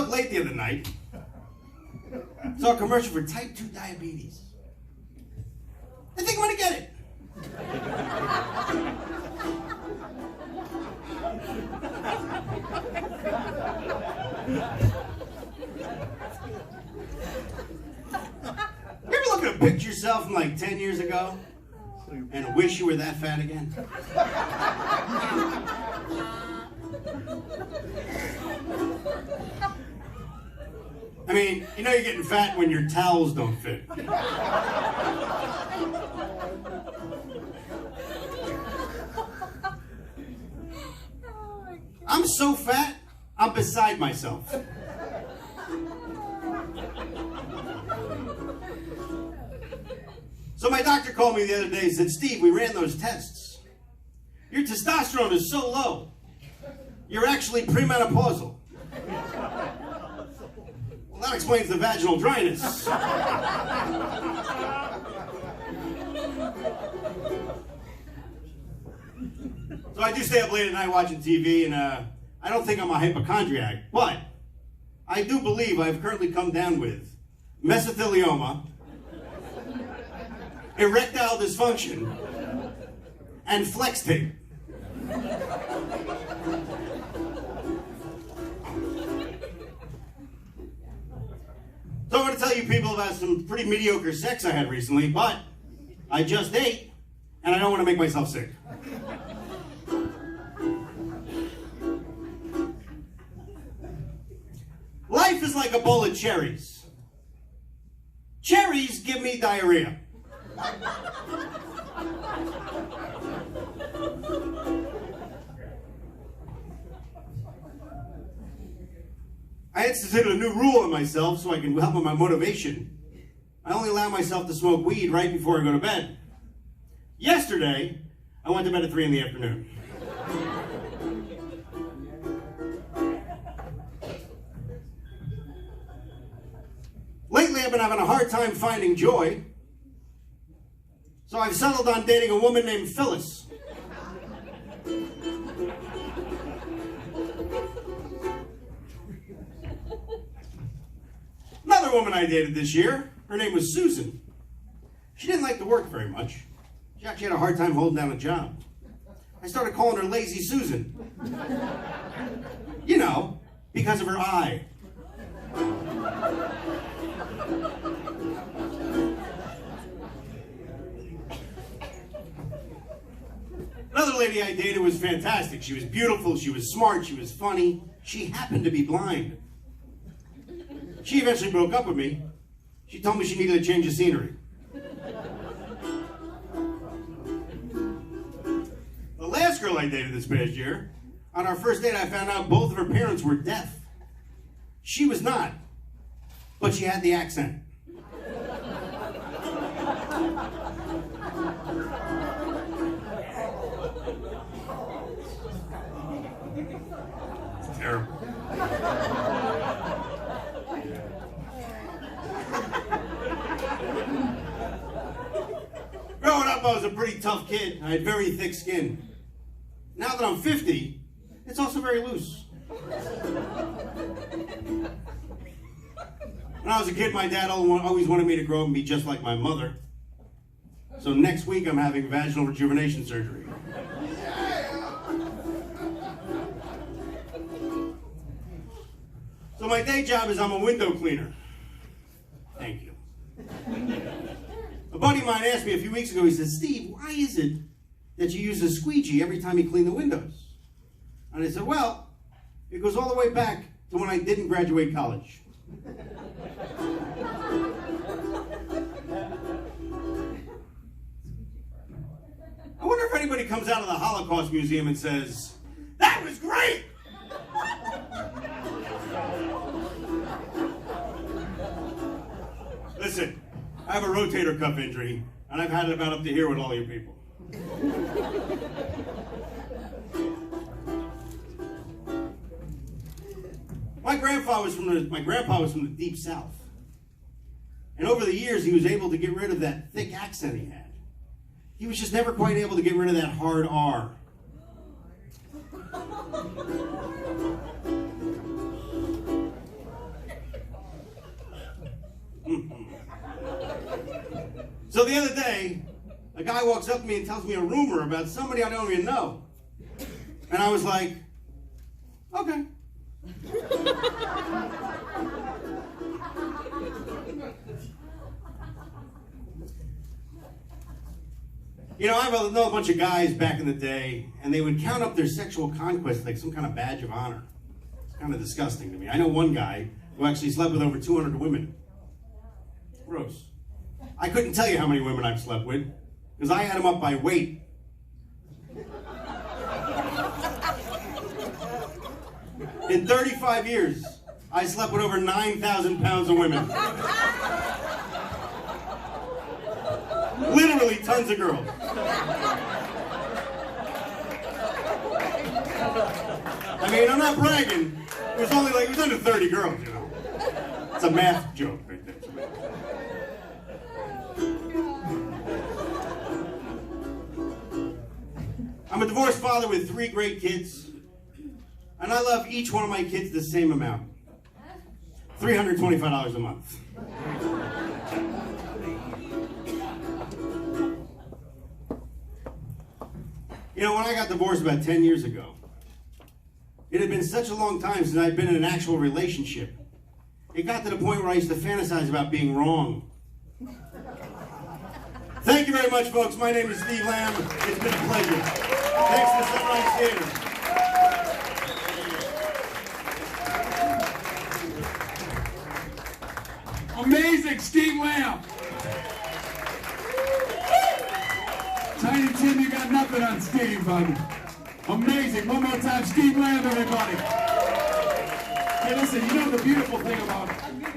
up late the other night. Saw a commercial for type 2 diabetes. I think I'm gonna get it. You ever look at a picture of yourself from like 10 years ago and wish you were that fat again? I mean, you know you're getting fat when your towels don't fit. I'm so fat, I'm beside myself. So my doctor called me the other day and said, Steve, we ran those tests. Your testosterone is so low, you're actually premenopausal. Well, that explains the vaginal dryness. So I do stay up late at night watching TV, and I don't think I'm a hypochondriac, but I do believe I've currently come down with mesothelioma, erectile dysfunction, and flex tape. So I'm going to tell you people about some pretty mediocre sex I had recently, but I just ate, and I don't want to make myself sick. Life is like a bowl of cherries. Cherries give me diarrhea. I instituted a new rule on myself so I can help with my motivation. I only allow myself to smoke weed right before I go to bed. Yesterday, I went to bed at 3 in the afternoon. Lately, I've been having a hard time finding joy, so I've settled on dating a woman named Phyllis. Another woman I dated this year, her name was Susan. She didn't like to work very much. She actually had a hard time holding down a job. I started calling her Lazy Susan. You know, because of her eye. Another lady I dated was fantastic. She was beautiful, she was smart, she was funny. She happened to be blind. She eventually broke up with me. She told me she needed a change of scenery. The last girl I dated this past year, on our first date I found out both of her parents were deaf. She was not, but she had the accent. It's terrible. Growing up, I was a pretty tough kid. I had very thick skin. Now that I'm 50, it's also very loose. When I was a kid, my dad always wanted me to grow up and be just like my mother. So next week, I'm having vaginal rejuvenation surgery. So my day job is I'm a window cleaner. Thank you. A buddy of mine asked me a few weeks ago, he said, Steve, why is it that you use a squeegee every time you clean the windows? And I said, well, it goes all the way back to when I didn't graduate college. I wonder if anybody comes out of the Holocaust Museum and says, that was great! Listen, I have a rotator cuff injury, and I've had it about up to here with all you people. My grandpa was from the deep south. And over the years, he was able to get rid of that thick accent he had. He was just never quite able to get rid of that hard R. So the other day, a guy walks up to me and tells me a rumor about somebody I don't even know. And I was like, okay. You know, I know a bunch of guys back in the day, and they would count up their sexual conquests like some kind of badge of honor. It's kind of disgusting to me. I know one guy who actually slept with over 200 women. Gross. I couldn't tell you how many women I've slept with, because I had them up by weight. In 35 years, I slept with over 9,000 pounds of women. Literally tons of girls. I mean, I'm not bragging. It was under 30 girls, you know. It's a math joke right there. I'm a divorced father with 3 great kids, and I love each one of my kids the same amount. $325 a month. You know, when I got divorced about 10 years ago, it had been such a long time since I'd been in an actual relationship. It got to the point where I used to fantasize about being wrong. Thank you very much, folks. My name is Steve Lamm. It's been a pleasure. Thanks to Sunrise Theater. Amazing, Steve Lamm. Tiny Tim, you got nothing on Steve, buddy. Amazing. One more time, Steve Lamm, everybody. Hey, listen, you know the beautiful thing about